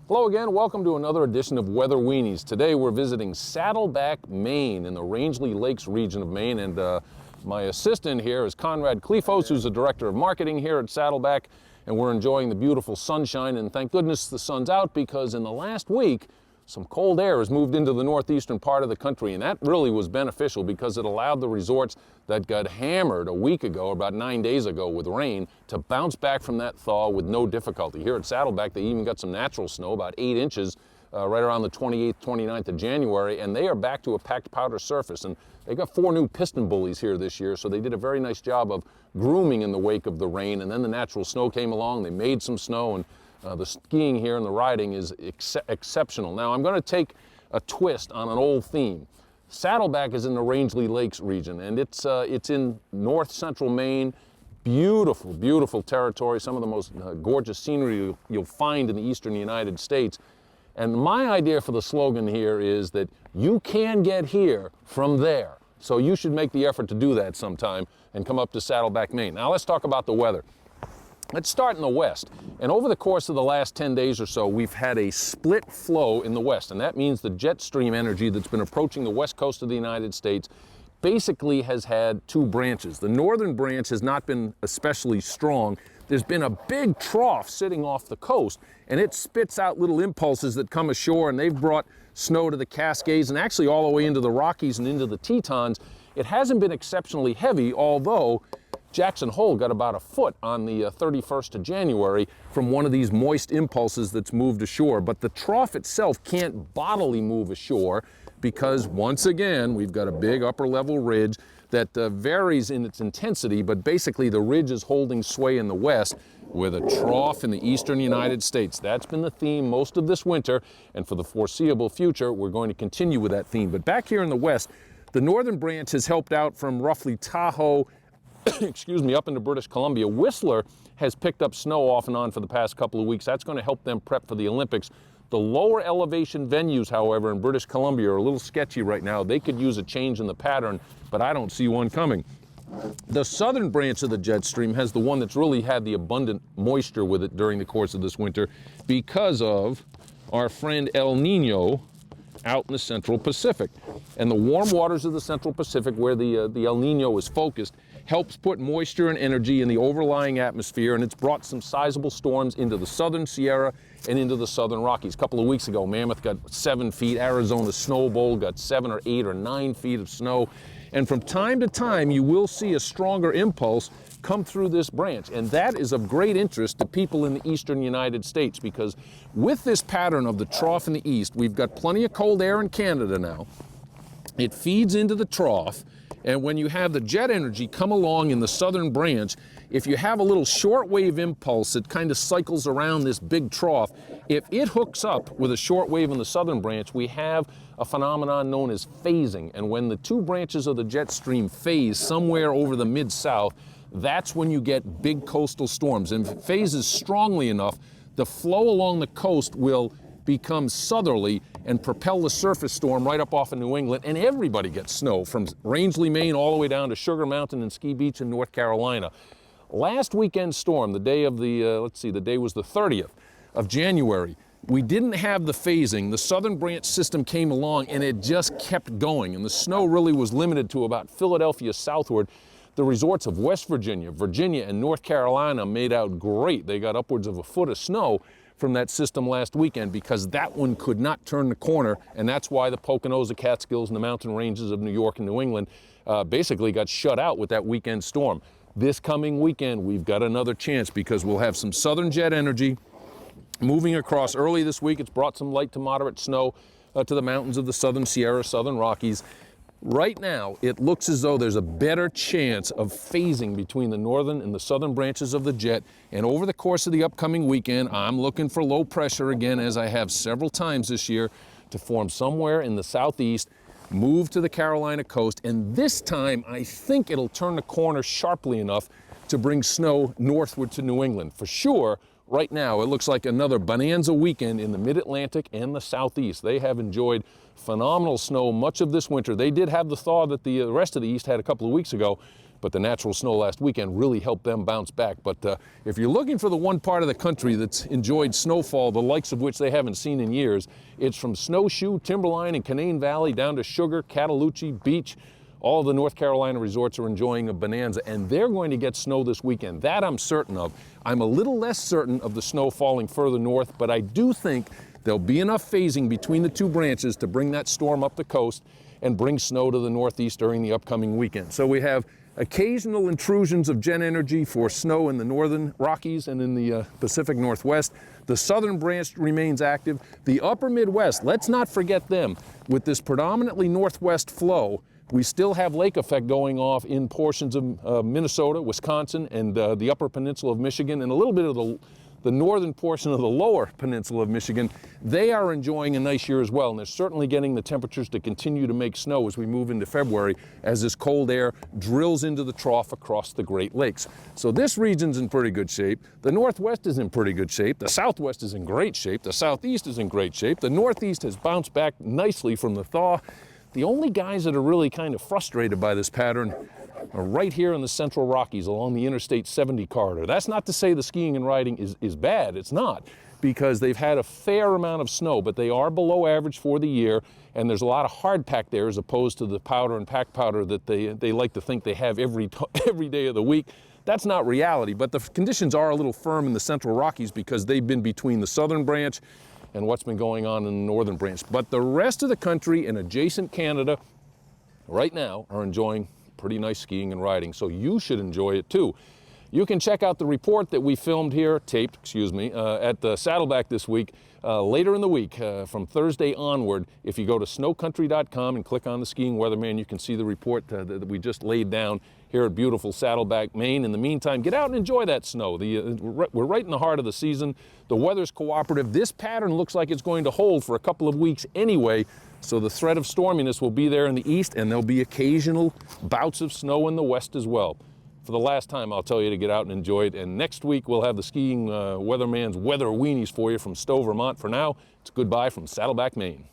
Hello again, welcome to another edition of Weather Weenies. Today we're visiting Saddleback, Maine in the Rangeley Lakes region of Maine, and my assistant here is Conrad Klefos, who's the director of marketing here at Saddleback, and we're enjoying the beautiful sunshine, and thank goodness the sun's out because in the last week some cold air has moved into the northeastern part of the country, and that really was beneficial because it allowed the resorts that got hammered a week ago, about 9 days ago with rain, to bounce back from that thaw with no difficulty. Here at Saddleback, they even got some natural snow, about 8 inches, right around the 28th, 29th of January, and they are back to a packed powder surface. And they got 4 new piston bullies here this year, so they did a very nice job of grooming in the wake of the rain, and then the natural snow came along, they made some snow, and the skiing here and the riding is exceptional. Now I'm going to take a twist on an old theme. Saddleback is in the Rangeley Lakes region, and it's in north central Maine. Beautiful, beautiful territory, some of the most gorgeous scenery you'll find in the eastern United States. And my idea for the slogan here is that you can get here from there. So you should make the effort to do that sometime and come up to Saddleback, Maine. Now let's talk about the weather. Let's start in the west, and over the course of the last 10 days or so, we've had a split flow in the west, and that means the jet stream energy that's been approaching the west coast of the United States basically has had 2 branches. The northern branch has not been especially strong. There's been a big trough sitting off the coast, and it spits out little impulses that come ashore, and they've brought snow to the Cascades and actually all the way into the Rockies and into the Tetons. It hasn't been exceptionally heavy, although Jackson Hole got about a foot on the 31st of January from one of these moist impulses that's moved ashore. But the trough itself can't bodily move ashore because, once again, we've got a big upper level ridge that varies in its intensity, but basically the ridge is holding sway in the west with a trough in the eastern United States. That's been the theme most of this winter, and for the foreseeable future, we're going to continue with that theme. But back here in the west, the northern branch has helped out from roughly Tahoe excuse me, up into British Columbia. Whistler has picked up snow off and on for the past couple of weeks. That's going to help them prep for the Olympics. The lower elevation venues, however, in British Columbia are a little sketchy right now. They could use a change in the pattern, but I don't see one coming. The southern branch of the jet stream has the one that's really had the abundant moisture with it during the course of this winter because of our friend El Nino out in the central Pacific. And the warm waters of the central Pacific, where the El Nino is focused, helps put moisture and energy in the overlying atmosphere, and it's brought some sizable storms into the southern Sierra and into the southern Rockies. A couple of weeks ago, Mammoth got 7 feet, Arizona Snow Bowl got 7 or 8 or 9 feet of snow, and from time to time you will see a stronger impulse come through this branch, and that is of great interest to people in the eastern United States because with this pattern of the trough in the east, we've got plenty of cold air in Canada now. It feeds into the trough, and when you have the jet energy come along in the southern branch, if you have a little shortwave impulse that kind of cycles around this big trough, if it hooks up with a shortwave in the southern branch, we have a phenomenon known as phasing. And when the 2 branches of the jet stream phase somewhere over the mid-south, that's when you get big coastal storms. And if it phases strongly enough, the flow along the coast will become southerly and propel the surface storm right up off of New England, and everybody gets snow from Rangeley, Maine, all the way down to Sugar Mountain and Ski Beach in North Carolina. Last weekend storm, the day of the, the day was the 30th of January. We didn't have the phasing. The southern branch system came along and it just kept going, and the snow really was limited to about Philadelphia southward. The resorts of West Virginia, Virginia, and North Carolina made out great. They got upwards of a foot of snow from that system last weekend because that one could not turn the corner, and that's why the Poconos, the Catskills, and the mountain ranges of New York and New England basically got shut out with that weekend storm. This coming weekend, we've got another chance because we'll have some southern jet energy moving across early this week. It's brought some light to moderate snow to the mountains of the southern Sierra, southern Rockies. Right now, it looks as though there's a better chance of phasing between the northern and the southern branches of the jet. And over the course of the upcoming weekend, I'm looking for low pressure again, as I have several times this year, to form somewhere in the southeast, move to the Carolina coast. And this time, I think it'll turn the corner sharply enough to bring snow northward to New England. For sure, right now, it looks like another bonanza weekend in the mid-Atlantic and the southeast. They have enjoyed phenomenal snow much of this winter. They did have the thaw that the rest of the east had a couple of weeks ago, but the natural snow last weekend really helped them bounce back. But if you're looking for the one part of the country that's enjoyed snowfall, the likes of which they haven't seen in years, it's from Snowshoe, Timberline, and Canaan Valley down to Sugar, Cataloochee, Beach. All the North Carolina resorts are enjoying a bonanza, and they're going to get snow this weekend. That I'm certain of. I'm a little less certain of the snow falling further north, but I do think there'll be enough phasing between the two branches to bring that storm up the coast and bring snow to the northeast during the upcoming weekend. So we have occasional intrusions of Gen Energy for snow in the northern Rockies and in the Pacific Northwest. The southern branch remains active. The upper Midwest, let's not forget them. With this predominantly northwest flow, we still have lake effect going off in portions of Minnesota, Wisconsin, and the upper peninsula of Michigan, and a little bit of the northern portion of the lower peninsula of Michigan. They are enjoying a nice year as well, and they're certainly getting the temperatures to continue to make snow as we move into February, as this cold air drills into the trough across the Great Lakes. So this region's in pretty good shape. The Northwest is in pretty good shape. The Southwest is in great shape. The Southeast is in great shape. The Northeast has bounced back nicely from the thaw. The only guys that are really kind of frustrated by this pattern are right here in the Central Rockies along the Interstate 70 corridor. That's not to say the skiing and riding is bad. It's not, because they've had a fair amount of snow, but they are below average for the year, and there's a lot of hard pack there as opposed to the powder and pack powder that they like to think they have every day of the week. That's not reality, but the conditions are a little firm in the Central Rockies because they've been between the southern branch and what's been going on in the northern branch. But the rest of the country and adjacent Canada right now are enjoying pretty nice skiing and riding, so you should enjoy it too. You can check out the report that we taped, at Saddleback this week, later in the week, from Thursday onward. If you go to snowcountry.com and click on the Skiing Weatherman, you can see the report that we just laid down here at beautiful Saddleback, Maine. In the meantime, get out and enjoy that snow. We're right in the heart of the season. The weather's cooperative. This pattern looks like it's going to hold for a couple of weeks anyway, so the threat of storminess will be there in the east, and there'll be occasional bouts of snow in the west as well. For the last time, I'll tell you to get out and enjoy it. And next week, we'll have the Skiing Weatherman's Weather Weenies for you from Stowe, Vermont. For now, it's goodbye from Saddleback, Maine.